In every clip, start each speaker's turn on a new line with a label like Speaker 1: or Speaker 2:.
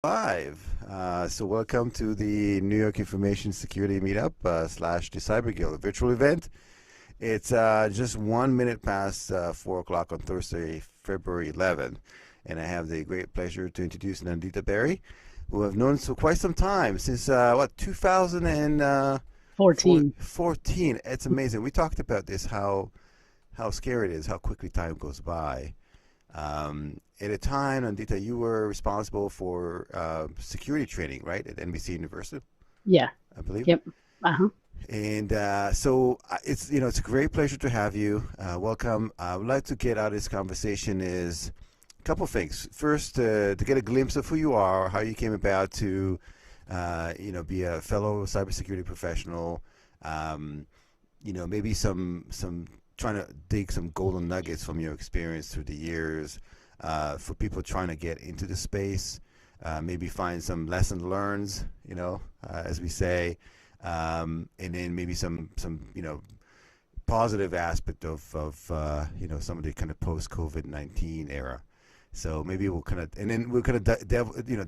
Speaker 1: Live. So welcome to the New York Information Security Meetup slash the Cyber Guild virtual event. It's just 1 minute past 4 o'clock on Thursday, February 11th, and I have the great pleasure to introduce Nandita Bery, who I've known for quite some time, since 2014.
Speaker 2: 14.
Speaker 1: It's amazing. We talked about this, how scary it is, how quickly time goes by. At a time, Nandita, you were responsible for security training, right, at NBCUniversal,
Speaker 2: Yeah.
Speaker 1: I believe.
Speaker 2: Yep. Uh-huh.
Speaker 1: And it's a great pleasure to have you. Welcome. I would like to get out of this conversation is a couple things. First, to get a glimpse of who you are, how you came about to, be a fellow cybersecurity professional. Um, maybe some trying to dig some golden nuggets from your experience through the years for people trying to get into the space. Maybe find some lesson learns, as we say, and then maybe some positive aspect of some of the kind of post COVID-19 era. So maybe we'll kind of, and then we'll kind of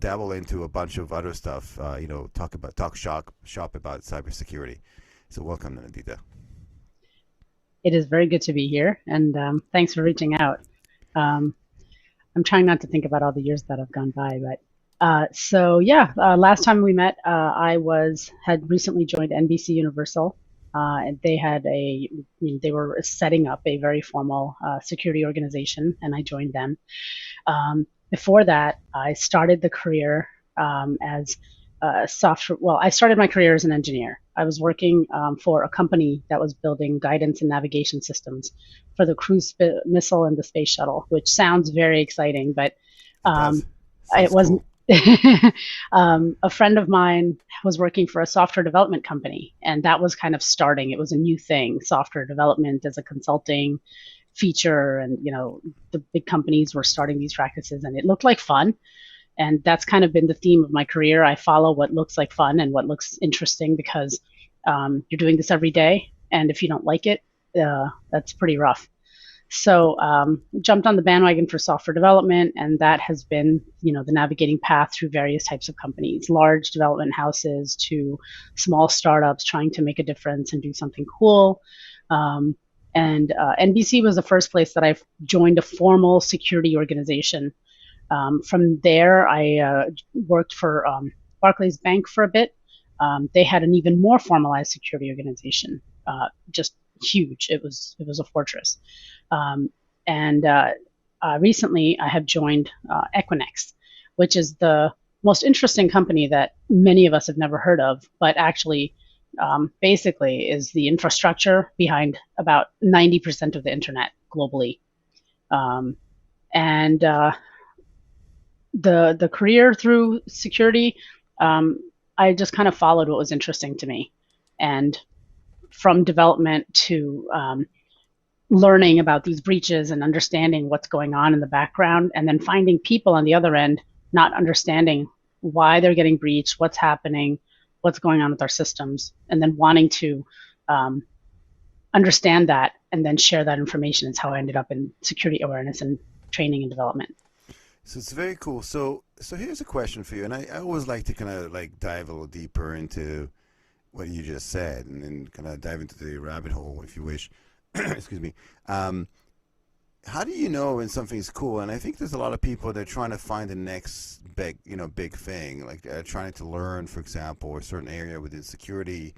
Speaker 1: dabble into a bunch of other stuff. Talk shop about cybersecurity. So welcome, Nandita.
Speaker 2: It is very good to be here, and thanks for reaching out. Um, I'm trying not to think about all the years that have gone by, but last time we met, I had recently joined NBC Universal, and they were setting up a very formal security organization, and I joined them. Before that, I started the career as software. Well, I started my career as an engineer. I was working for a company that was building guidance and navigation systems for the missile and the space shuttle, which sounds very exciting, but
Speaker 1: It
Speaker 2: um,
Speaker 1: does.
Speaker 2: it
Speaker 1: Sounds
Speaker 2: wasn't.
Speaker 1: cool.
Speaker 2: A friend of mine was working for a software development company, and that was kind of starting. It was a new thing, software development as a consulting feature, and the big companies were starting these practices, and it looked like fun. And that's kind of been the theme of my career. I follow what looks like fun and what looks interesting because you're doing this every day, and if you don't like it, that's pretty rough. So jumped on the bandwagon for software development, and that has been, the navigating path through various types of companies, large development houses to small startups trying to make a difference and do something cool. And NBC was the first place that I joined a formal security organization. From there, I worked for Barclays Bank for a bit. They had an even more formalized security organization, just huge. It was a fortress. Um, and recently, I have joined Equinix, which is the most interesting company that many of us have never heard of, but actually, basically, is the infrastructure behind about 90% of the internet globally. Um, and the career through security, um, I just kind of followed what was interesting to me, and from development to learning about these breaches and understanding what's going on in the background, and then finding people on the other end not understanding why they're getting breached, what's happening, what's going on with our systems, and then wanting to um, understand that and then share that information is how I ended up in security awareness and training and development.
Speaker 1: So it's very cool. So here's a question for you, and I always like to kind of like dive a little deeper into what you just said, and then kind of dive into the rabbit hole, if you wish. Excuse me. Um, how do you know when something's cool? And I think there's a lot of people that are trying to find the next big thing, like trying to learn, for example, a certain area within security,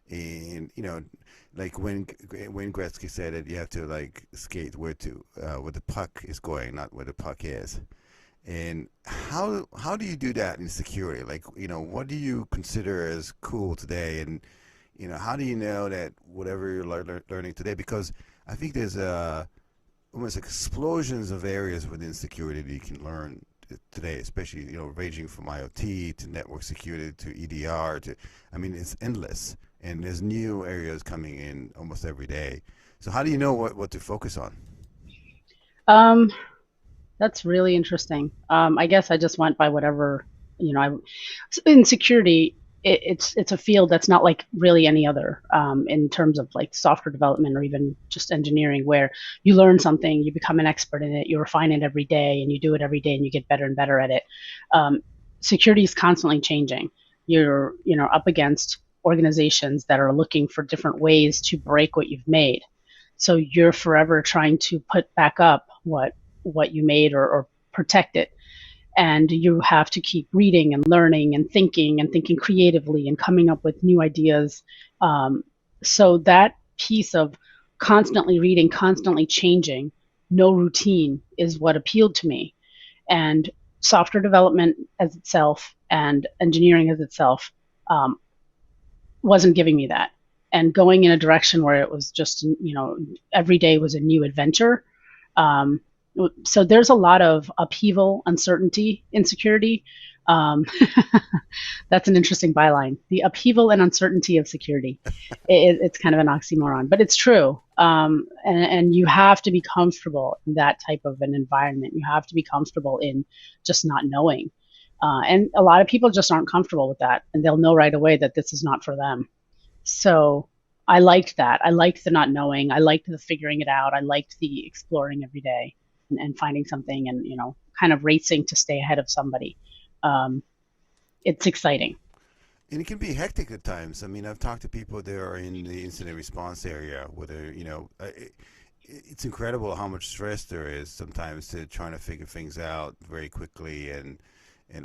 Speaker 1: and like when Gretzky said that you have to like skate where the puck is going, not where the puck is. And how do you do that in security? Like, what do you consider as cool today? And how do you know that whatever you're learning today? Because I think there's almost explosions of areas within security that you can learn today, especially ranging from IoT to network security to EDR to, I mean, it's endless, and there's new areas coming in almost every day. So how do you know what to focus on?
Speaker 2: Um, that's really interesting. I guess I just went by whatever, I in security. It's a field that's not like really any other in terms of like software development or even just engineering, where you learn something, you become an expert in it, you refine it every day, and you do it every day, and you get better and better at it. Um, security is constantly changing. You're, up against organizations that are looking for different ways to break what you've made. So you're forever trying to put back up what you made, or protect it. And you have to keep reading and learning and thinking creatively and coming up with new ideas. So that piece of constantly reading, constantly changing, no routine is what appealed to me. And software development as itself and engineering as itself wasn't giving me that. And going in a direction where it was just, every day was a new adventure. So there's a lot of upheaval, uncertainty, insecurity. That's an interesting byline. The upheaval and uncertainty of security. It's kind of an oxymoron, but it's true. And you have to be comfortable in that type of an environment. You have to be comfortable in just not knowing. And a lot of people just aren't comfortable with that, and they'll know right away that this is not for them. So I liked that. I liked the not knowing. I liked the figuring it out. I liked the exploring every day and finding something, and kind of racing to stay ahead of somebody. It's exciting.
Speaker 1: And it can be hectic at times. I mean, I've talked to people that are in the incident response area, whether, it's incredible how much stress there is sometimes to trying to figure things out very quickly, and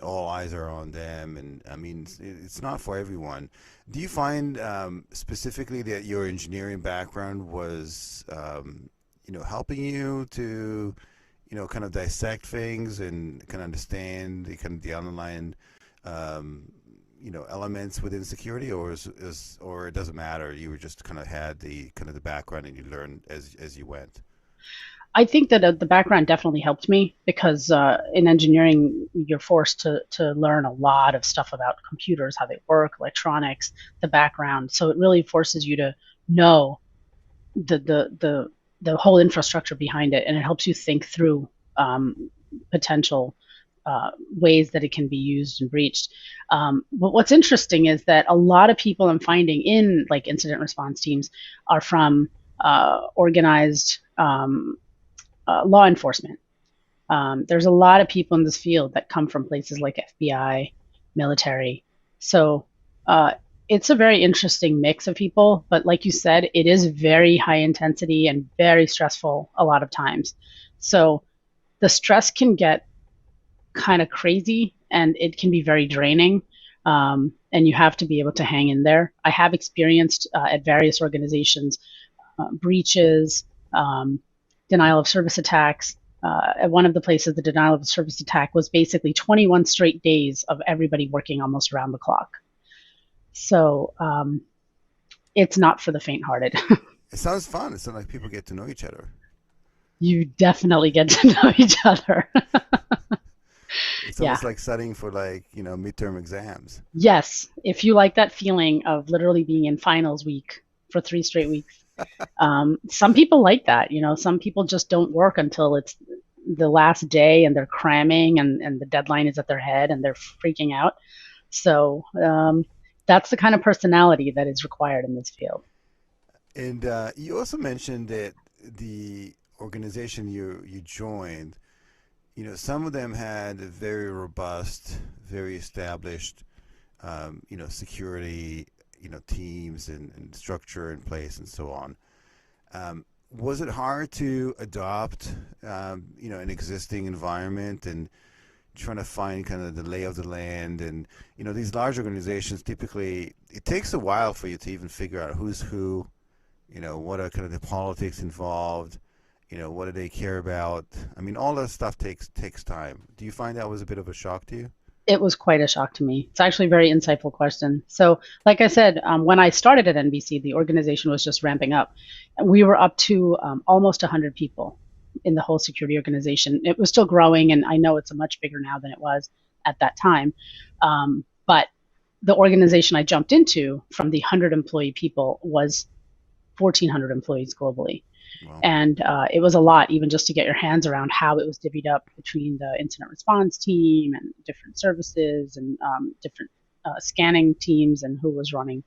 Speaker 1: all eyes are on them. And I mean, it's not for everyone. Do you find specifically that your engineering background was, helping you to, kind of dissect things and kind of understand the underlying, elements within security, or or it doesn't matter? You were just kind of had the background and you learned as you went.
Speaker 2: I think that the background definitely helped me, because in engineering, you're forced to learn a lot of stuff about computers, how they work, electronics, the background. So it really forces you to know the whole infrastructure behind it, and it helps you think through potential ways that it can be used and breached. But what's interesting is that a lot of people I'm finding in like incident response teams are from organized law enforcement. There's a lot of people in this field that come from places like FBI, military. So it's a very interesting mix of people. But like you said, it is very high intensity and very stressful a lot of times. So the stress can get kind of crazy, and it can be very draining. And you have to be able to hang in there. I have experienced at various organizations breaches, denial of service attacks. At one of the places, the denial of service attack was basically 21 straight days of everybody working almost around the clock. So it's not for the faint-hearted.
Speaker 1: It sounds fun. It sounds like people get to know each other.
Speaker 2: You definitely get to know each other.
Speaker 1: It's
Speaker 2: Yeah.
Speaker 1: almost like studying for midterm exams.
Speaker 2: Yes. If you like that feeling of literally being in finals week for 3 straight weeks. Some people like that. Some people just don't work until it's the last day and they're cramming, and the deadline is at their head and they're freaking out. So that's the kind of personality that is required in this field.
Speaker 1: And you also mentioned that the organization you joined, some of them had a very robust, very established, security, teams and structure in place and so on. Was it hard to adopt, an existing environment and trying to find kind of the lay of the land? And, these large organizations, typically, it takes a while for you to even figure out who's who, what are kind of the politics involved, what do they care about? I mean, all that stuff takes time. Do you find that was a bit of a shock to you?
Speaker 2: It was quite a shock to me. It's actually a very insightful question. So, like I said, when I started at NBC, the organization was just ramping up. We were up to almost 100 people in the whole security organization. It was still growing, and I know it's a much bigger now than it was at that time. But the organization I jumped into, from the 100 employee people, was 1,400 employees globally.
Speaker 1: Well,
Speaker 2: And it was a lot, even just to get your hands around how it was divvied up between the incident response team and different services, and different scanning teams, and who was running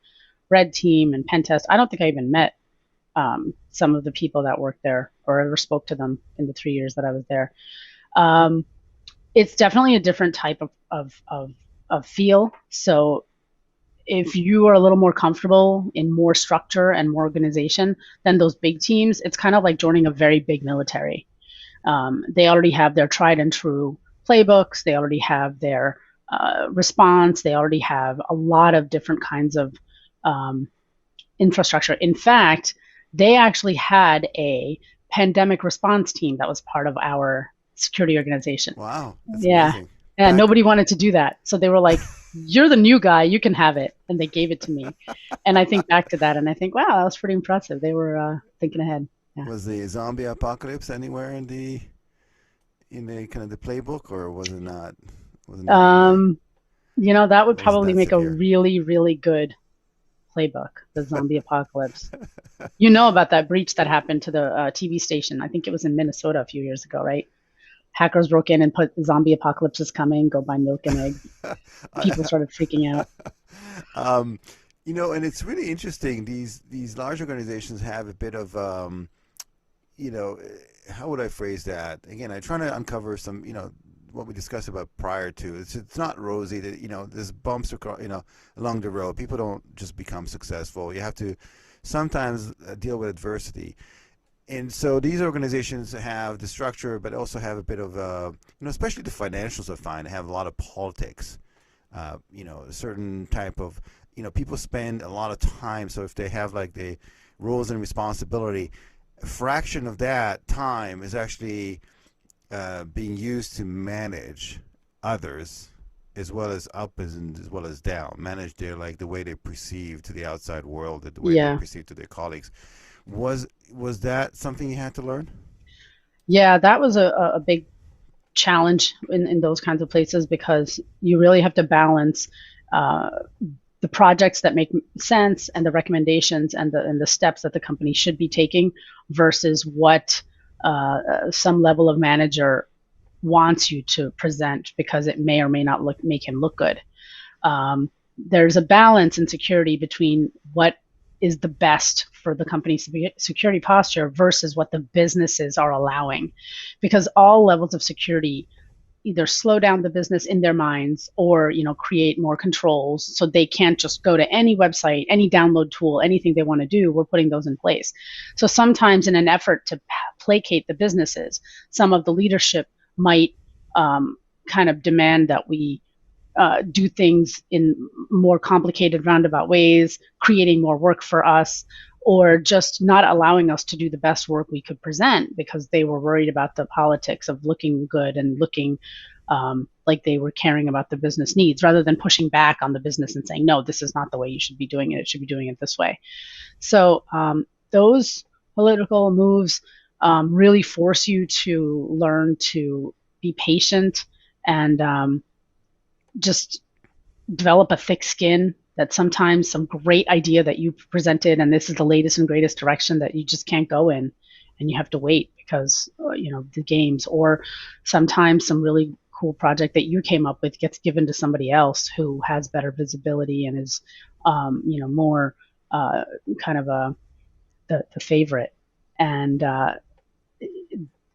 Speaker 2: red team and pen test. I don't think I even met some of the people that worked there, or ever spoke to them in the 3 years that I was there. Um, It's definitely a different type of feel. So if you are a little more comfortable in more structure and more organization than those big teams, it's kind of like joining a very big military. They already have their tried and true playbooks. They already have their response. They already have a lot of different kinds of um, infrastructure. In fact, they actually had a pandemic response team that was part of our security organization.
Speaker 1: Wow, that's
Speaker 2: Yeah.
Speaker 1: amazing.
Speaker 2: Yeah,
Speaker 1: Back.
Speaker 2: nobody wanted to do that. So they were like, "You're the new guy, you can have it." And they gave it to me. And I think back to that and I think, wow, that was pretty impressive. They were thinking ahead. Yeah.
Speaker 1: Was the zombie apocalypse anywhere in the kind of the playbook, or was it not? Was it not in there?
Speaker 2: Um, that would
Speaker 1: Or was it
Speaker 2: probably
Speaker 1: that
Speaker 2: make a
Speaker 1: severe?
Speaker 2: really, really good playbook, the zombie apocalypse. You know about that breach that happened to the TV station. I think it was in Minnesota a few years ago, right? Hackers broke in and put the zombie apocalypse is coming, go buy milk and eggs. People started freaking out.
Speaker 1: um, and it's really interesting. These large organizations have a bit of you know, how would I phrase that? Again, I try to uncover some, what we discussed about prior to. It's not rosy. That there's bumps across, along the road. People don't just become successful. You have to sometimes deal with adversity. And so these organizations have the structure, but also have a bit of, especially the financials. I find have a lot of politics. A certain type of, people spend a lot of time. So if they have like the roles and responsibility, a fraction of that time is actually being used to manage others as well as up as well as down, manage their like the way they perceive to the outside world, the way they
Speaker 2: Yeah.
Speaker 1: perceive to their colleagues. Was that something you had to learn?
Speaker 2: Yeah, that was a big challenge in those kinds of places because you really have to balance uh, the projects that make sense and the recommendations and the steps that the company should be taking versus what some level of manager wants you to present because it may or may not make him look good. There's a balance in security between what is the best for the company's security posture versus what the businesses are allowing, because all levels of security either slow down the business in their minds or create more controls so they can't just go to any website, any download tool, anything they want to do. We're putting those in place. So sometimes in an effort to placate the businesses, some of the leadership might kind of demand that we do things in more complicated roundabout ways, creating more work for us, or just not allowing us to do the best work we could present because they were worried about the politics of looking good and looking like they were caring about the business needs rather than pushing back on the business and saying, no, this is not the way you should be doing it. It should be doing it this way. So those political moves really force you to learn to be patient and just develop a thick skin that sometimes some great idea that you presented and this is the latest and greatest direction that you just can't go in and you have to wait because the games, or sometimes some really cool project that you came up with gets given to somebody else who has better visibility and is more kind of the favorite. And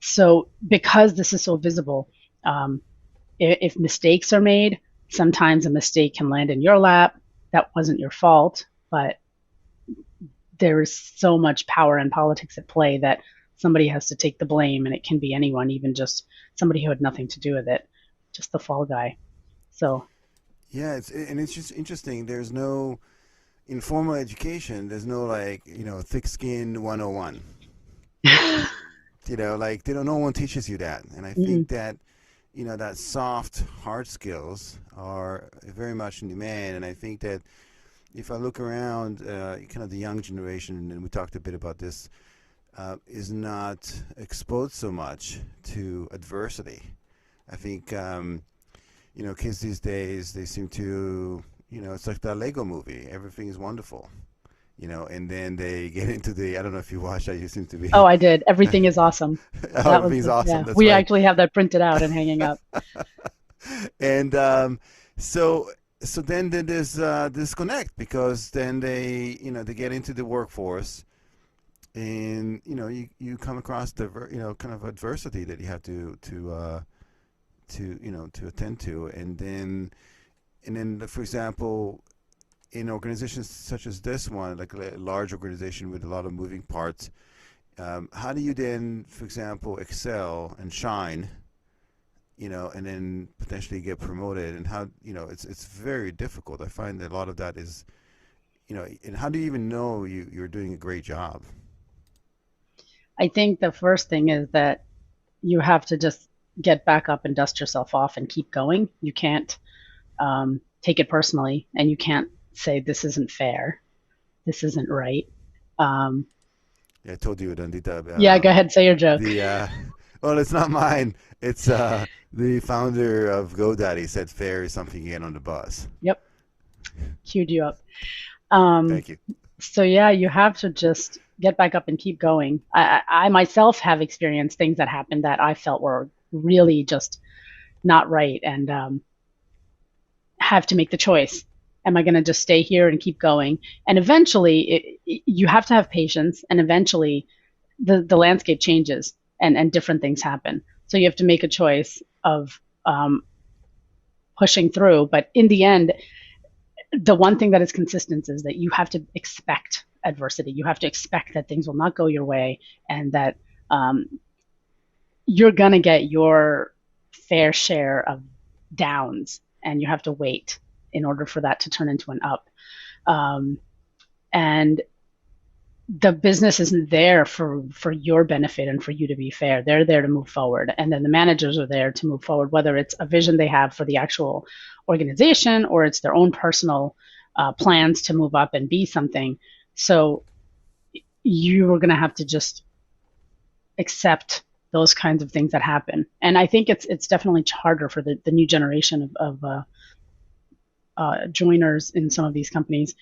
Speaker 2: so because this is so visible, um, if mistakes are made, sometimes a mistake can land in your lap. That wasn't your fault, but there is so much power in politics at play that somebody has to take the blame, and it can be anyone, even just somebody who had nothing to do with it, just the fall guy. So,
Speaker 1: Yeah, it's just interesting. There's no informal education. There's no like thick skin 101. Like they don't. No one teaches you that, and I
Speaker 2: mm,
Speaker 1: think that that soft hard skills are very much in demand. And I think that if I look around, kind of the young generation, and we talked a bit about this, is not exposed so much to adversity. I think kids these days they seem to it's like that Lego movie. Everything is wonderful. And then they get into the I don't know if you watch that. You seem to
Speaker 2: oh,
Speaker 1: be
Speaker 2: I did. Everything is awesome. That was
Speaker 1: everything's awesome.
Speaker 2: yeah.
Speaker 1: That's
Speaker 2: We
Speaker 1: right.
Speaker 2: actually have that printed out and hanging up.
Speaker 1: And so so then there's disconnect because then they get into the workforce and you come across the kind of adversity that you have to to to attend to, and then for example, in organizations such as this one, like a large organization with a lot of moving parts, how do you then, for example, excel and shine, and then potentially get promoted? And how, it's very difficult. I find that a lot of that is, and how do you even know you're doing a great job?
Speaker 2: I think the first thing is that you have to just get back up and dust yourself off and keep going. You can't take it personally, and you can't say this isn't fair, this isn't right. Um,
Speaker 1: Yeah, I told you, Nandita.
Speaker 2: yeah, go ahead, say your joke.
Speaker 1: The well, it's not mine. It's the founder of GoDaddy said fair is something you get on the bus.
Speaker 2: Yep, queued you up. Um,
Speaker 1: Thank you.
Speaker 2: so yeah, you have to just get back up and keep going. I myself have experienced things that happened that I felt were really just not right, and have to make the choice. Am I going to just stay here and keep going? And eventually, you have to have patience, and eventually, the landscape changes, and different things happen. So you have to make a choice of pushing through. But in the end, the one thing that is consistent is that you have to expect adversity. You have to expect that things will not go your way, and that um, you're going to get your fair share of downs, and you have to wait in order for that to turn into an up. Um, and the business isn't there for your benefit and for you to be fair. They're there to move forward, and then the managers are there to move forward, whether it's a vision they have for the actual organization or it's their own personal plans to move up and be something. So you are going to have to just accept those kinds of things that happen. And I think it's definitely harder for the new generation of joiners in some of these companies.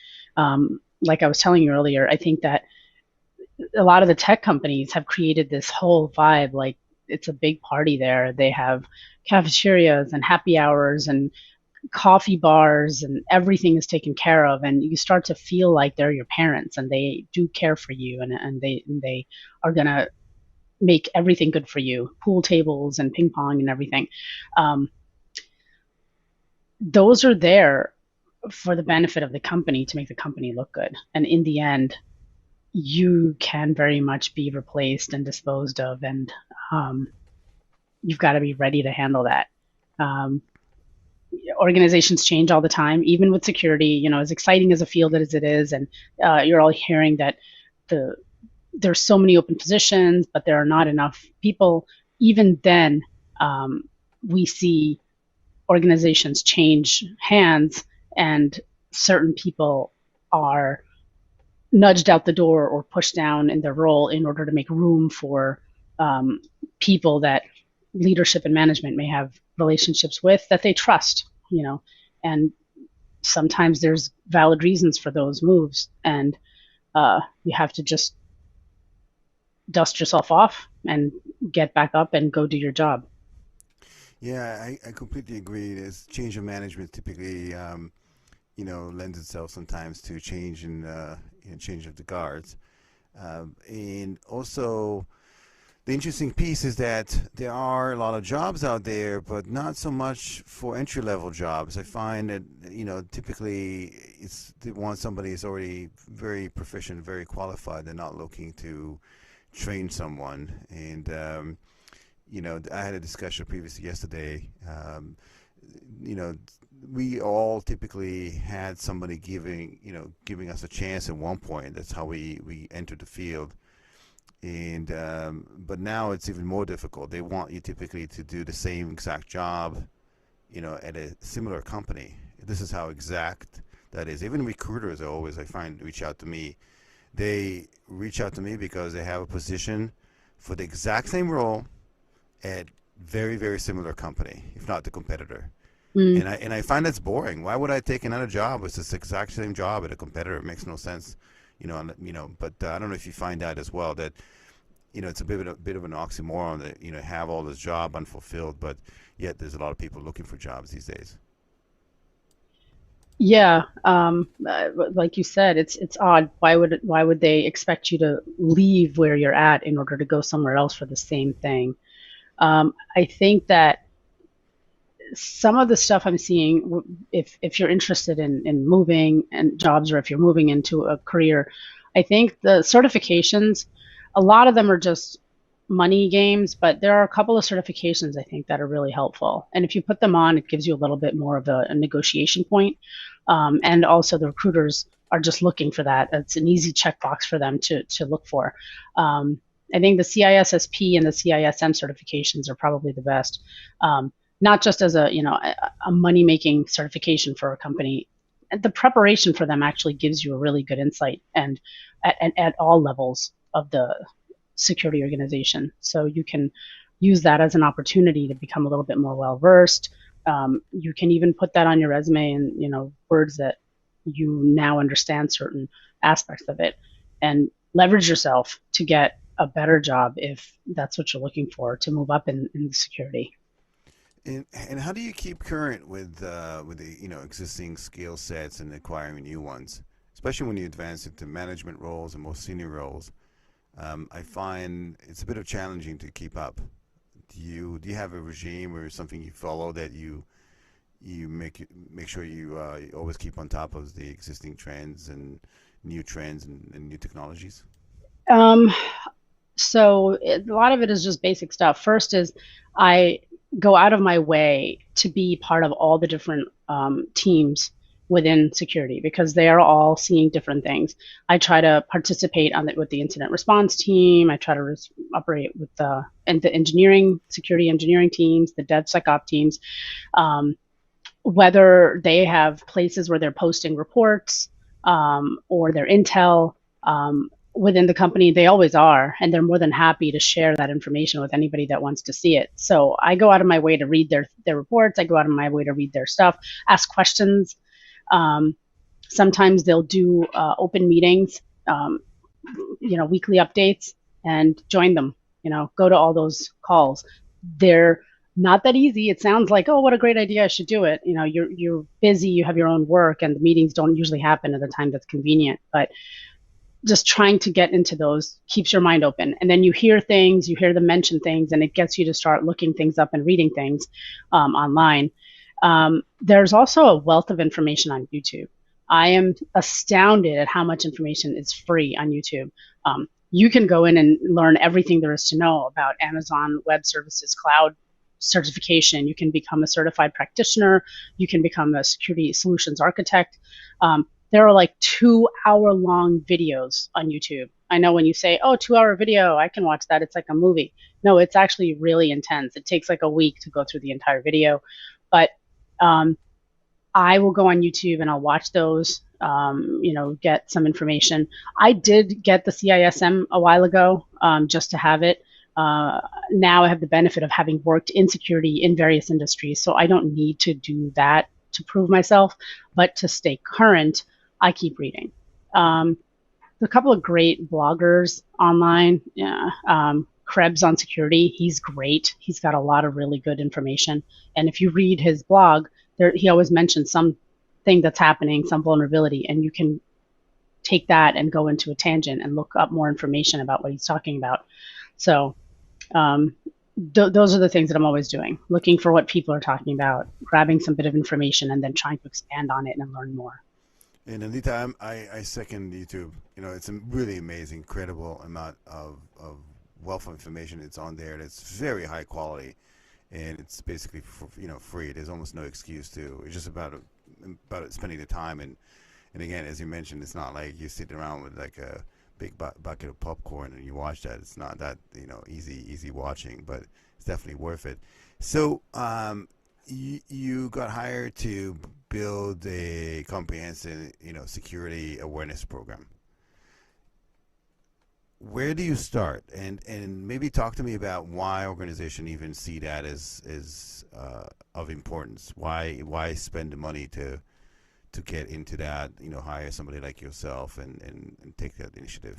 Speaker 2: Like I was telling you earlier, I think that a lot of the tech companies have created this whole vibe, like it's a big party there. They have cafeterias and happy hours and coffee bars, and everything is taken care of, and you start to feel like they're your parents and they do care for you, and they are going to make everything good for you, pool tables and ping pong and everything. um, those are there for the benefit of the company, to make the company look good. And in the end, you can very much be replaced and disposed of, and um, you've got to be ready to handle that. Um, Organizations change all the time, even with security. As exciting as a field as it is, and you're all hearing that the there's so many open positions, but there are not enough people. Even then, we see organizations change hands, and certain people are nudged out the door or pushed down in their role in order to make room for um, people that leadership and management may have relationships with, that they trust. And sometimes there's valid reasons for those moves, and you have to just dust yourself off and get back up and go do your job.
Speaker 1: Yeah, I completely agree. There's change of management typically, lends itself sometimes to change in change of the guards, and also the interesting piece is that there are a lot of jobs out there, but not so much for entry level jobs. I find that typically they want somebody who's already very proficient, very qualified. They're not looking to train someone. And I had a discussion previously yesterday. You know, we all typically had somebody giving us a chance at one point. That's how we entered the field. And but now it's even more difficult. They want you typically to do the same exact job, at a similar company. This is how exact that is. Even recruiters I find reach out to me. They reach out to me because they have a position for the exact same role at very, very similar company, if not the competitor.
Speaker 2: Mm.
Speaker 1: And I find that's boring. Why would I take another job? It's the exact same job at a competitor. It makes no sense, But I don't know if you find out as well that it's a bit of an oxymoron that have all this job unfulfilled, but yet there's a lot of people looking for jobs these days.
Speaker 2: Yeah, like you said, it's odd. Why would they expect you to leave where you're at in order to go somewhere else for the same thing? I think that some of the stuff I'm seeing, if you're interested in moving and jobs, or if you're moving into a career, I think the certifications, a lot of them are just money games, but there are a couple of certifications I think that are really helpful. And if you put them on, it gives you a little bit more of a negotiation point. And also the recruiters are just looking for that. It's an easy checkbox for them to look for. I think the CISSP and the CISM certifications are probably the best. Not just as a money making certification for a company. The preparation for them actually gives you a really good insight, and at all levels of the security organization. So you can use that as an opportunity to become a little bit more well versed. You can even put that on your resume in words that you now understand certain aspects of it, and leverage yourself to get a better job if that's what you're looking for, to move up in the security.
Speaker 1: And how do you keep current with the existing skill sets and acquiring new ones, especially when you advance into management roles and more senior roles? I find it's a bit of challenging to keep up. Do you have a regime or something you follow that you make sure you always keep on top of the existing trends and new trends and new technologies?
Speaker 2: Um, a lot of it is just basic stuff. First is I go out of my way to be part of all the different teams within security, because they are all seeing different things. I try to participate with the incident response team. I try to operate with the engineering, security engineering teams, the DevSecOps teams, um, whether they have places where they're posting reports, or their intel. Within the company, they always are, and they're more than happy to share that information with anybody that wants to see it. So I go out of my way to read their reports. I go out of my way to read their stuff, ask questions. Um, Sometimes they'll do open meetings, weekly updates, and join them. Go to all those calls. They're not that easy. It sounds like, oh, what a great idea! I should do it. You're busy. You have your own work, and the meetings don't usually happen at the time that's convenient. But just trying to get into those keeps your mind open. And then you hear things, you hear them mention things, and it gets you to start looking things up and reading things online. There's also a wealth of information on YouTube. I am astounded at how much information is free on YouTube. You can go in and learn everything there is to know about Amazon Web Services Cloud certification. You can become a certified practitioner. You can become a security solutions architect. There are like 2 hour long videos on YouTube. I know when you say, oh, 2 hour video, I can watch that. It's like a movie. No, it's actually really intense. It takes like a week to go through the entire video. But um, I will go on YouTube and I'll watch those, get some information. I did get the CISM a while ago, just to have it. Now I have the benefit of having worked in security in various industries, so I don't need to do that to prove myself. But to stay current, I keep reading. Um, a couple of great bloggers online. Yeah, Krebs on security. He's great. He's got a lot of really good information. And if you read his blog, he always mentions something that's happening, some vulnerability, and you can take that and go into a tangent and look up more information about what he's talking about. So um, those are the things that I'm always doing, looking for what people are talking about, grabbing some bit of information, and then trying to expand on it and learn more.
Speaker 1: And Nandita, I second YouTube. It's a really amazing, incredible amount of wealth of information that's on there. It's very high quality, and it's basically free. There's almost no excuse to. It's just about spending the time, and again, as you mentioned, it's not like you sit around with like a big bucket of popcorn and you watch that. It's not that easy watching, but it's definitely worth it. So you got hired to build a comprehensive security awareness program. Where do you start? And maybe talk to me about why organization even see that as of importance. Why spend the money to get into that? Hire somebody like yourself and take that initiative.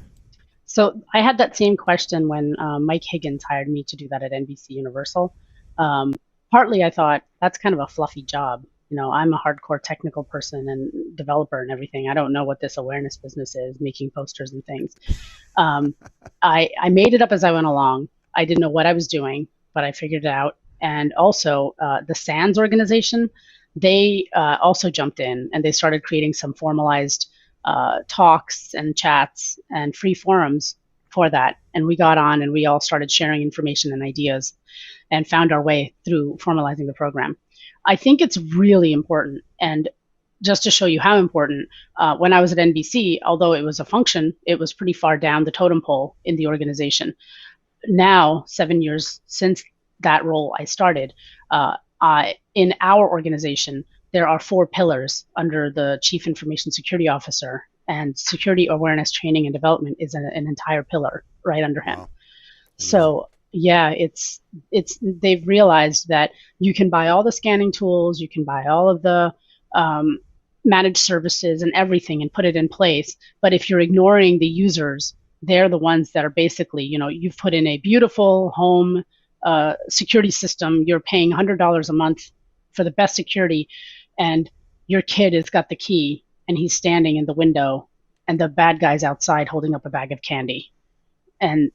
Speaker 2: So I had that same question when Mike Higgins hired me to do that at NBCUniversal. Um, Partly, I thought that's kind of a fluffy job. I'm a hardcore technical person and developer and everything. I don't know what this awareness business is, making posters and things. Um, I made it up as I went along. I didn't know what I was doing, but I figured it out. and also the SANS organization, they also jumped in and they started creating some formalized talks and chats and free forums for that. And we got on and we all started sharing information and ideas and found our way through formalizing the program. I think it's really important. And just to show you how important, when I was at NBC, although it was a function, it was pretty far down the totem pole in the organization. Now, 7 years since that role I started, in our organization, there are 4 pillars under the Chief Information Security Officer, and security awareness training and development is an entire pillar right under him. Wow. So yeah, it's they've realized that you can buy all the scanning tools, you can buy all of the managed services and everything and put it in place, but if you're ignoring the users, they're the ones that are basically, you've put in a beautiful home security system, you're paying $100 a month for the best security, and your kid has got the key and he's standing in the window and the bad guy's outside holding up a bag of candy. And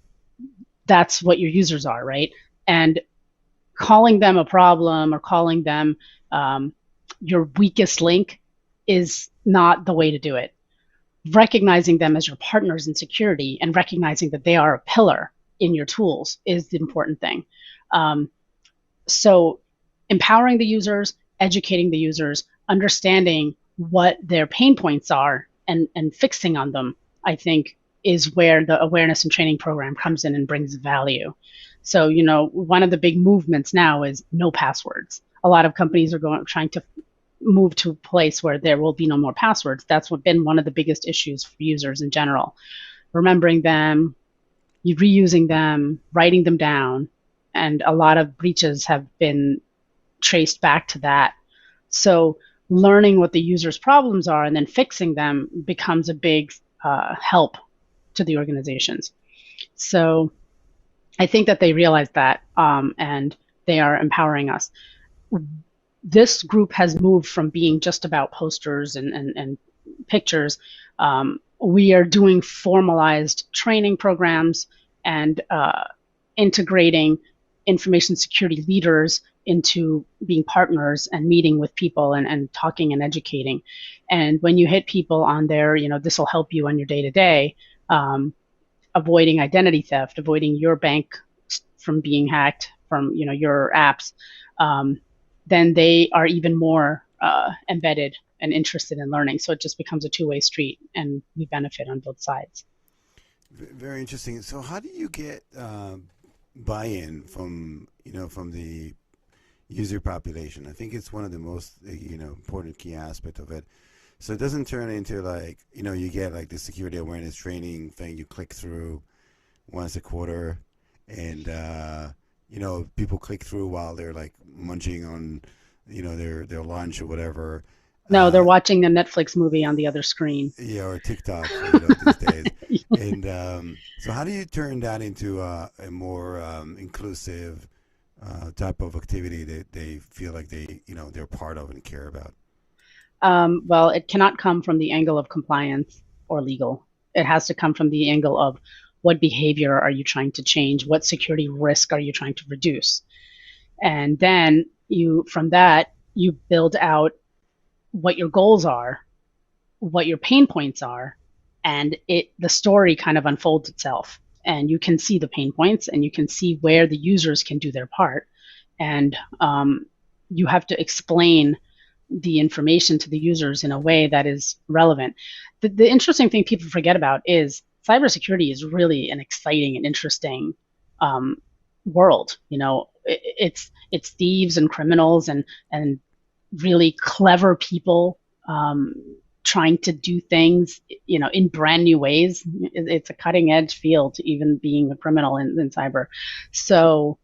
Speaker 2: that's what your users are, right? And calling them a problem or calling them your weakest link is not the way to do it. Recognizing them as your partners in security and recognizing that they are a pillar in your tools is the important thing. So empowering the users, educating the users, understanding what their pain points are and fixing on them, I think, is where the awareness and training program comes in and brings value. So, one of the big movements now is no passwords. A lot of companies are trying to move to a place where there will be no more passwords. That's been one of the biggest issues for users in general. Remembering them, reusing them, writing them down, and a lot of breaches have been traced back to that. So learning what the user's problems are and then fixing them becomes a big help to the organizations. So I think that they realize that and they are empowering us. This group has moved from being just about posters and pictures. We are doing formalized training programs and integrating information security leaders into being partners and meeting with people and talking and educating. And when you hit people on their, this will help you on your day-to-day, avoiding identity theft, avoiding your bank from being hacked from, your apps, then they are even more embedded and interested in learning. So it just becomes a two-way street, and we benefit on both sides.
Speaker 1: Very interesting. So how do you get buy-in from the user population? I think it's one of the most important key aspect of it. So it doesn't turn into like you get like the security awareness training thing you click through once a quarter, and people click through while they're like munching on their lunch or whatever.
Speaker 2: No, they're watching a Netflix movie on the other screen.
Speaker 1: Yeah, or TikTok these days. And so how do you turn that into a more inclusive type of activity that they feel like they're part of and care about?
Speaker 2: Well, it cannot come from the angle of compliance or legal. It has to come from the angle of what behavior are you trying to change? What security risk are you trying to reduce? And then from that, you build out what your goals are, what your pain points are, and the story kind of unfolds itself. And you can see the pain points and you can see where the users can do their part. And you have to explain the information to the users in a way that is relevant. The interesting thing people forget about is cybersecurity is really an exciting and interesting world. It's thieves and criminals and really clever people trying to do things, in brand new ways. It's a cutting edge field, even being a criminal in cyber. So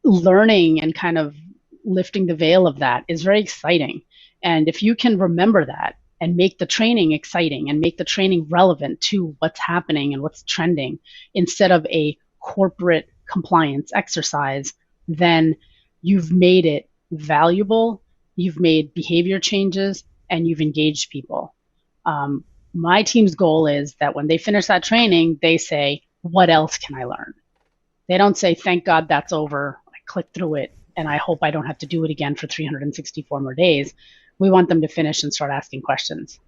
Speaker 2: learning and kind of lifting the veil of that is very exciting. And if you can remember that and make the training exciting and make the training relevant to what's happening and what's trending instead of a corporate compliance exercise, then you've made it valuable, you've made behavior changes, and you've engaged people. My team's goal is that when they finish that training, they say, what else can I learn? They don't say, thank God that's over, I clicked through it, and I hope I don't have to do it again for 364 more days. We want them to finish and start asking questions.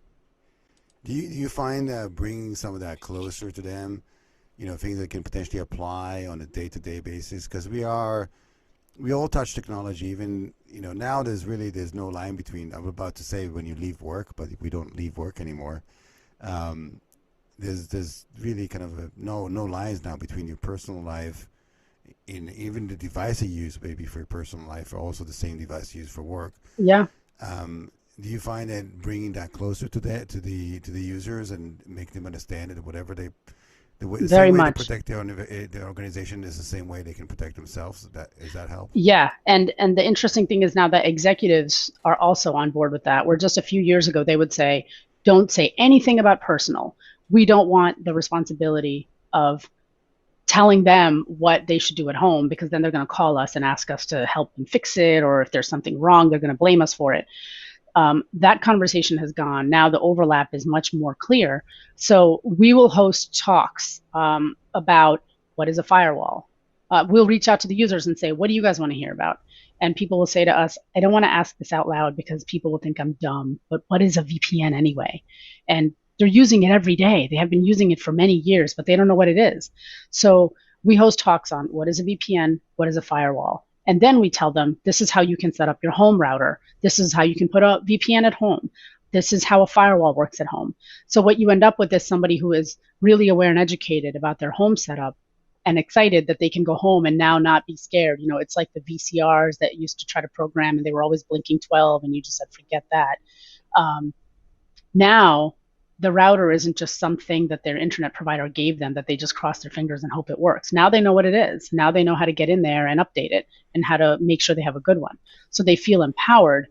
Speaker 1: Do you find bringing some of that closer to them, things that can potentially apply on a day-to-day basis? Because we all touch technology. Even now, there's no line between. I'm about to say when you leave work, but we don't leave work anymore. Um, there's really kind of no lines now between your personal life in even the device you use maybe for your personal life, or also the same device you use for work.
Speaker 2: Yeah,
Speaker 1: Um, do you find that bringing that closer to the users and make them understand that whatever the
Speaker 2: very
Speaker 1: same way they
Speaker 2: much.
Speaker 1: protect their organization is the same way they can protect themselves? Is that help?
Speaker 2: Yeah, and the interesting thing is now that executives are also on board with that. Where just a few years ago they would say, "Don't say anything about personal. We don't want the responsibility of telling them what they should do at home because then they're going to call us and ask us to help them fix it, or if there's something wrong, they're going to blame us for it." That conversation has gone. Now the overlap is much more clear. So we will host talks about what is a firewall. We'll reach out to the users and say, what do you guys want to hear about? And people will say to us, I don't want to ask this out loud because people will think I'm dumb, but what is a VPN anyway? And they're using it every day. They have been using it for many years, but they don't know what it is. So we host talks on what is a VPN, what is a firewall. And then we tell them, this is how you can set up your home router. This is how you can put a VPN at home. This is how a firewall works at home. So what you end up with is somebody who is really aware and educated about their home setup and excited that they can go home and now not be scared. It's like the VCRs that used to try to program and they were always blinking 12 and you just said, forget that. Um, Now the router isn't just something that their internet provider gave them that they just cross their fingers and hope it works. Now they know what it is. Now they know how to get in there and update it and how to make sure they have a good one. So they feel empowered.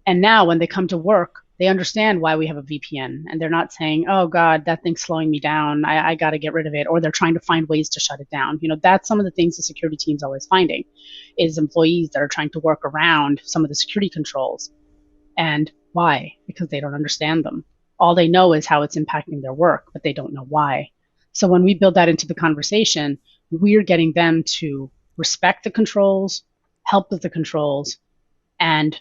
Speaker 2: And now when they come to work, they understand why we have a VPN and they're not saying, oh God, that thing's slowing me down. I got to get rid of it. Or they're trying to find ways to shut it down. That's some of the things the security team's always finding is employees that are trying to work around some of the security controls. And why? Because they don't understand them. All they know is how it's impacting their work, but they don't know why. So when we build that into the conversation, we're getting them to respect the controls, help with the controls, and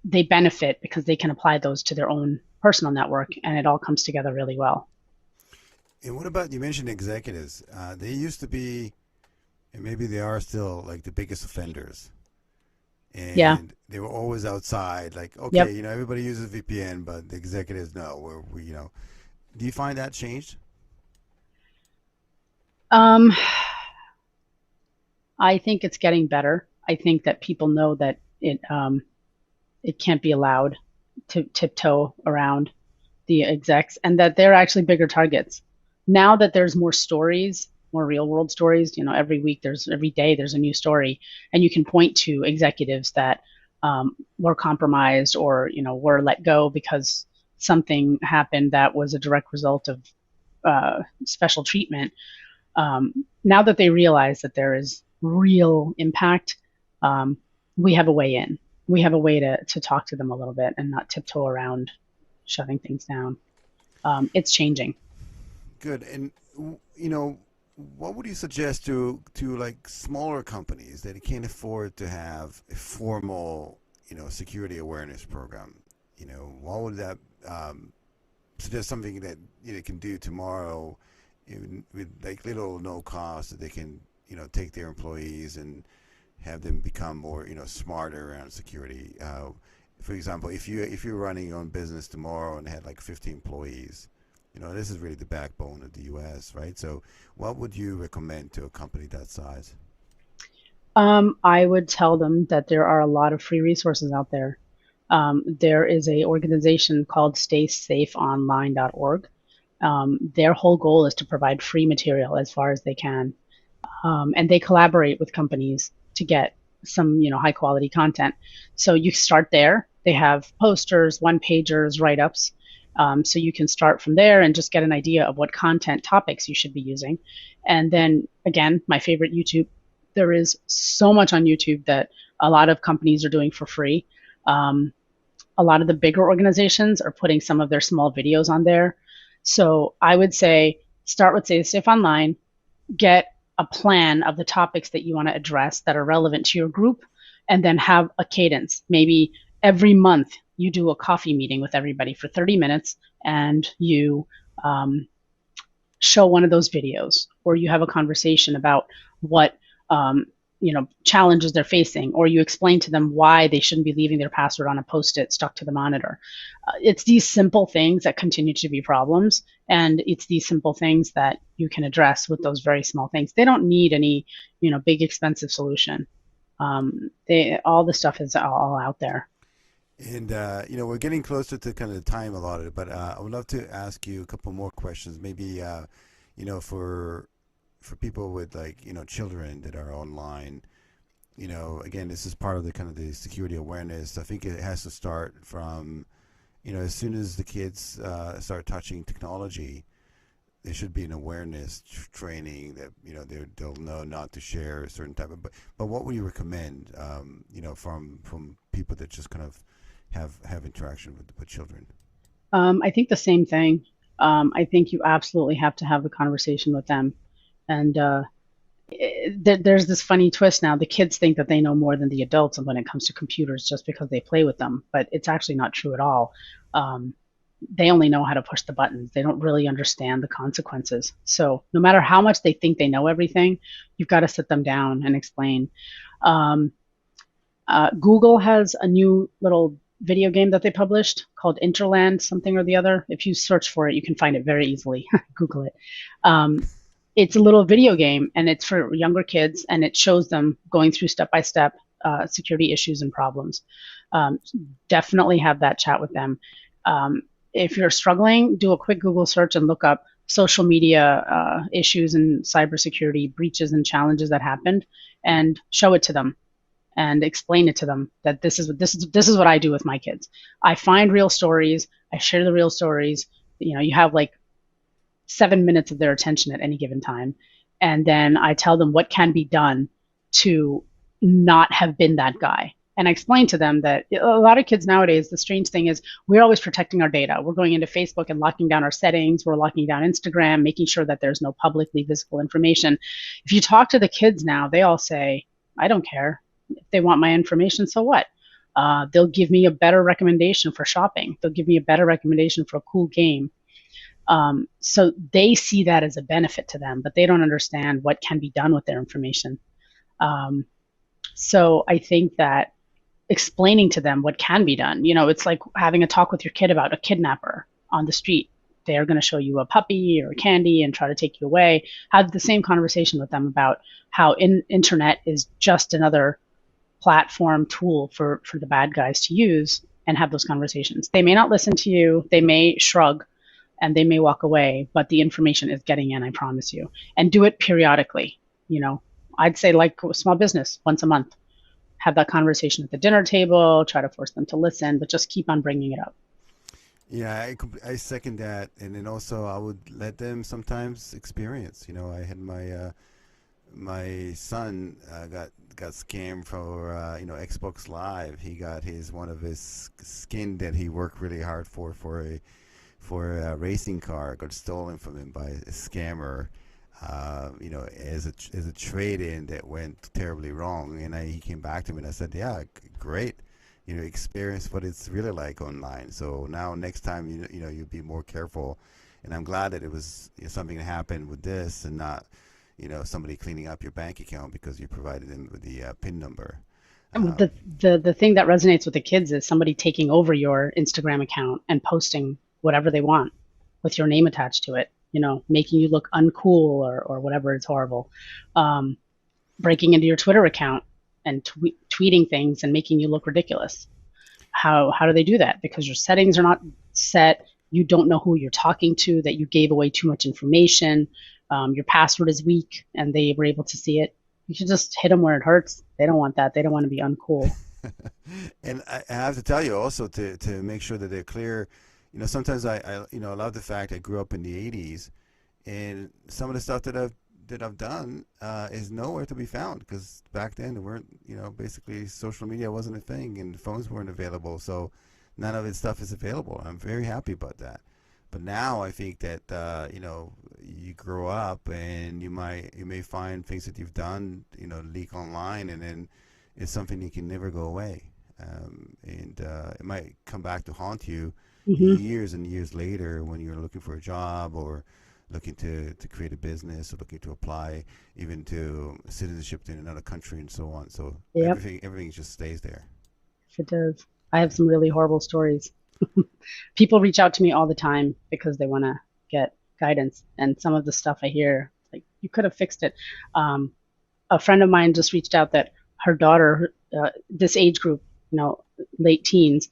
Speaker 2: they benefit because they can apply those to their own personal network, and it all comes together really well.
Speaker 1: And what about, you mentioned executives? They used to be, and maybe they are still, like the biggest offenders.
Speaker 2: Yeah.
Speaker 1: And they were always outside, like, okay,
Speaker 2: Yep.
Speaker 1: everybody uses VPN, but the executives know. Do you find that changed?
Speaker 2: Um, I think it's getting better. I think that people know that it can't be allowed to tiptoe around the execs and that they're actually bigger targets. Now that there's more stories, more real world stories, every day there's a new story, and you can point to executives that were compromised or were let go because something happened that was a direct result of special treatment. Now that they realize that there is real impact, um, we have a way in. We have a way to talk to them a little bit and not tiptoe around shutting things down. It's changing.
Speaker 1: Good. And what would you suggest to like smaller companies that can't afford to have a formal, security awareness program? What would that suggest something that can do tomorrow, with like little or no cost that they can take their employees and have them become more smarter around security. For example, if you're running your own business tomorrow and had like 50 employees, this is really the backbone of the U.S., right? So, what would you recommend to a company that size?
Speaker 2: I would tell them that there are a lot of free resources out there. There is a organization called StaySafeOnline.org. Their whole goal is to provide free material as far as they can, and they collaborate with companies to get some high quality content. So you start there. They have posters, one pagers, write ups. So you can start from there and just get an idea of what content topics you should be using. And then again, my favorite, YouTube. There is so much on YouTube that a lot of companies are doing for free. Um, a lot of the bigger organizations are putting some of their small videos on there. So I would say start with Say Safe Online, get a plan of the topics that you want to address that are relevant to your group, and then have a cadence. Maybe every month you do a coffee meeting with everybody for 30 minutes and you show one of those videos, or you have a conversation about what challenges they're facing, or you explain to them why they shouldn't be leaving their password on a post-it stuck to the monitor. It's these simple things that continue to be problems, and it's these simple things that you can address with those very small things. They don't need any big expensive solution. All the stuff is all out there.
Speaker 1: And we're getting closer to kind of the time allotted, but I would love to ask you a couple more questions. Maybe for people with like children that are online. Again, this is part of the kind of the security awareness. I think it has to start from as soon as the kids start touching technology, there should be an awareness training that they'll know not to share a certain type of. But what would you recommend? From people that just kind of have interaction with children.
Speaker 2: I think the same thing. I think you absolutely have to have the conversation with them. And there's this funny twist now. The kids think that they know more than the adults when it comes to computers just because they play with them, but it's actually not true at all. They only know how to push the buttons. They don't really understand the consequences. So no matter how much they think they know everything, you've got to sit them down and explain. Google has a new little video game that they published called Interland something or the other. If you search for it, you can find it very easily. Google it. It's a little video game, and it's for younger kids, and it shows them going through step-by-step security issues and problems. Definitely have that chat with them. If you're struggling, do a quick Google search and look up social media issues and cybersecurity breaches and challenges that happened, and show it to them and explain it to them that this is what I do with my kids. I find real stories. I share the real stories. You have like 7 minutes of their attention at any given time, and then I tell them what can be done to not have been that guy. And I explain to them that a lot of kids nowadays, the strange thing is we're always protecting our data. We're going into Facebook and locking down our settings. We're locking down Instagram, making sure that there's no publicly visible information. If you talk to the kids now, they all say, I don't care. If they want my information, so what? They'll give me a better recommendation for shopping. They'll give me a better recommendation for a cool game. So they see that as a benefit to them, but they don't understand what can be done with their information. So I think that explaining to them what can be done, it's like having a talk with your kid about a kidnapper on the street. They're going to show you a puppy or a candy and try to take you away. Have the same conversation with them about how internet is just another platform tool for the bad guys to use, and have those conversations. They may not listen to you. They may shrug and they may walk away, but the information is getting in, I promise you. And do it periodically. I'd say like a small business, once a month. Have that conversation at the dinner table, try to force them to listen, but just keep on bringing it up.
Speaker 1: Yeah, I second that, and then also I would let them sometimes experience. I had my son got scammed for Xbox Live. He got one of his skin that he worked really hard for a racing car got stolen from him by a scammer. As a trade-in that went terribly wrong, and he came back to me and I said, "Yeah, great, experience what it's really like online. So now next time, you'll be more careful." And I'm glad that it was something that happened with this, and not, somebody cleaning up your bank account because you provided them with the PIN number.
Speaker 2: And the thing that resonates with the kids is somebody taking over your Instagram account and posting whatever they want with your name attached to it. Making you look uncool or whatever is horrible. Breaking into your Twitter account and tweeting things and making you look ridiculous. How do they do that? Because your settings are not set. You don't know who you're talking to, that you gave away too much information. Your password is weak and they were able to see it. You should just hit them where it hurts. They don't want that. They don't want to be uncool.
Speaker 1: And I have to tell you also to make sure that they're clear. Sometimes I love the fact I grew up in the '80s, and some of the stuff that I've done is nowhere to be found, because back then there weren't, basically social media wasn't a thing and phones weren't available, so none of its stuff is available. I'm very happy about that. But now I think that you grow up and you may find things that you've done leak online, and then is something that can never go away. And it might come back to haunt you
Speaker 2: Hmm.
Speaker 1: years and years later when you're looking for a job or looking to create a business or looking to apply even to citizenship in another country and so on. So
Speaker 2: Yep,
Speaker 1: everything just stays there.
Speaker 2: it does. I have some really horrible stories. People reach out to me all the time because they want to get guidance, and some of the stuff I hear, like you could have fixed it. Um, a friend of mine just reached out that her daughter, this age group, you know, late teens,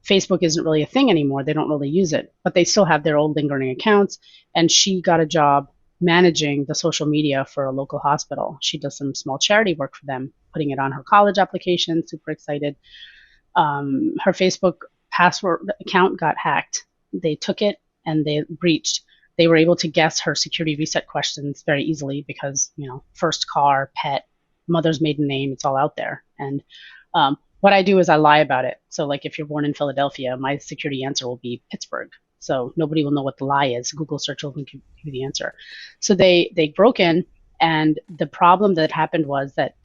Speaker 2: Facebook isn't really a thing anymore. They don't really use it, but they still have their old lingering accounts. And she got a job managing the social media for a local hospital. She does some small charity work for them, putting it on her college application. Super excited. Her Facebook password account got hacked. They took it and they breached. They were able to guess her security reset questions very easily because, you know, first car, pet, mother's maiden name, it's all out there. And what I do is I lie about it. So, like, if you're born in Philadelphia, my security answer will be Pittsburgh. So nobody will know what the lie is. Google search will give you the answer. So they broke in, and the problem that happened was that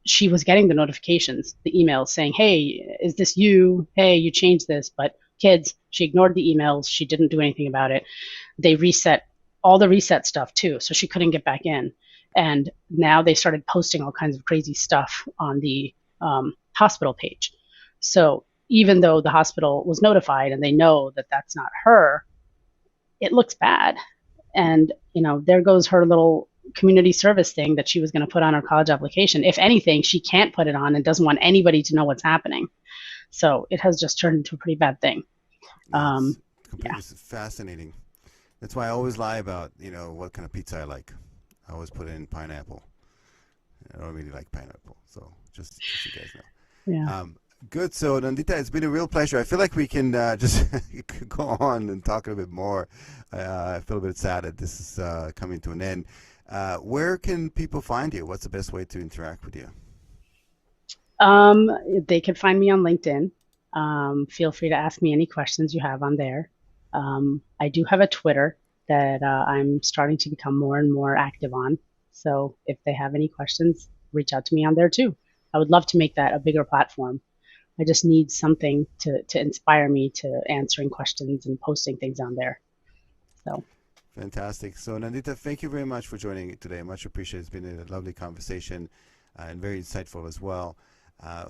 Speaker 2: she was getting the notifications, the emails saying, "Hey, is this you? Hey, you changed this." But kids, she ignored the emails. She didn't do anything about it. They reset all the reset stuff too, so she couldn't get back in. And now they started posting all kinds of crazy stuff on the hospital page. So even though the hospital was notified and they know that that's not her, it looks bad. And, you know, there goes her little community service thing that she was going to put on her college application. If anything, she can't put it on and doesn't want anybody to know what's happening. So it has just turned into a pretty bad thing.
Speaker 1: Yeah, it's
Speaker 2: Yeah.
Speaker 1: completely fascinating. That's why I always lie about, what kind of pizza I like. I always put in pineapple. I don't really like pineapple, so just so you guys
Speaker 2: Yeah.
Speaker 1: know. Good. So, Nandita, it's been a real pleasure. I feel like we can just go on and talk a little bit more. I feel a bit sad that this is coming to an end. Where can people find you? What's the best way to interact with you?
Speaker 2: Um, they can find me on LinkedIn. Feel free to ask me any questions you have on there. I do have a Twitter that I'm starting to become more and more active on. So if they have any questions, reach out to me on there too. I would love to make that a bigger platform. I just need something to inspire me to answering questions and posting things on there. So
Speaker 1: Fantastic. So, Nandita, thank you very much for joining today. Much appreciated. It's been a lovely conversation and very insightful as well.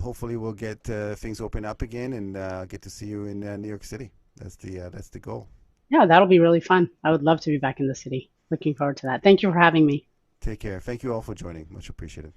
Speaker 1: Hopefully, we'll get things open up again and get to see you in New York City. That's the goal.
Speaker 2: yeah, that'll be really fun. I would love to be back in the city. Looking forward to that. Thank you for having me.
Speaker 1: Take care. Thank you all for joining. Much appreciated.